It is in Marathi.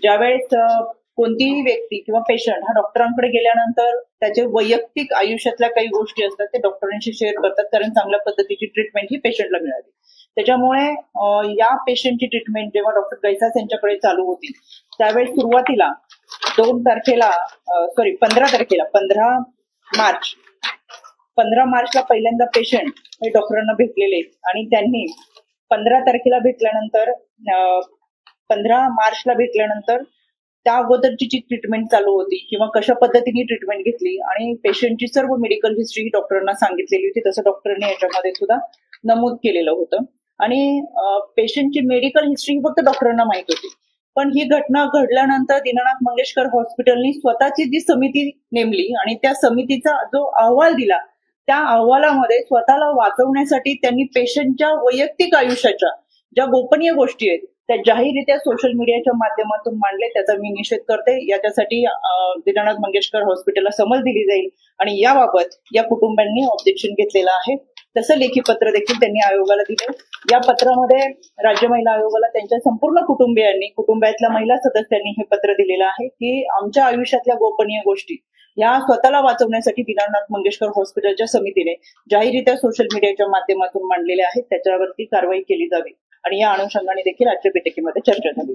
ज्यावेळेस कोणतीही व्यक्ती किंवा पेशंट हा डॉक्टरांकडे गेल्यानंतर त्याचे वैयक्तिक आयुष्यातल्या काही गोष्टी असतात ते डॉक्टरांशी शेअर करतात, कारण चांगल्या पद्धतीची ट्रीटमेंट ही पेशंटला मिळावी. त्याच्यामुळे या पेशंटची ट्रीटमेंट जेव्हा डॉक्टर गैसास यांच्याकडे चालू होती त्यावेळेस सुरुवातीला 15 मार्चला पहिल्यांदा पेशंट हे डॉक्टरांना भेटलेले आणि त्यांनी 15 तारखेला भेटल्यानंतर 15 मार्चला भेटल्यानंतर त्या अगोदरची जी ट्रीटमेंट चालू होती किंवा कशा पद्धतीने ट्रीटमेंट घेतली आणि पेशंटची सर्व मेडिकल हिस्ट्री डॉक्टरांना सांगितलेली होती, तसं डॉक्टरांनी याच्यामध्ये सुद्धा नमूद केलेलं होतं. आणि पेशंटची मेडिकल हिस्ट्री फक्त डॉक्टरांना माहित होती. पण ही घटना घडल्यानंतर दीनानाथ मंगेशकर हॉस्पिटलनी स्वतःची जी समिती नेमली आणि त्या समितीचा जो अहवाल दिला त्या अहवालामध्ये स्वतःला वाचवण्यासाठी त्यांनी पेशंटच्या वैयक्तिक आयुष्याच्या ज्या गोपनीय गोष्टी आहेत त्या जाहीररित्या सोशल मीडियाच्या माध्यमातून मांडले. त्याचा मी निषेध करते. याच्यासाठी दीनानाथ मंगेशकर हॉस्पिटलला समज दिली जाईल आणि याबाबत या कुटुंबांनी ऑब्जेक्शन घेतलेलं आहे. तसं लेखी पत्र देखील त्यांनी आयोगाला दिले. या पत्रामध्ये राज्य महिला आयोगाला त्यांच्या संपूर्ण कुटुंबातल्या महिला सदस्यांनी हे पत्र दिलेलं आहे की आमच्या आयुष्यातल्या गोपनीय गोष्टी या स्वतःला वाचवण्यासाठी दीनानाथ मंगेशकर हॉस्पिटलच्या समितीने जाहीररित्या सोशल मीडियाच्या माध्यमातून मांडलेले आहेत. त्याच्यावरती कारवाई केली जावी आणि या अनुषंगाने देखील आजच्या बैठकीमध्ये चर्चा झाली.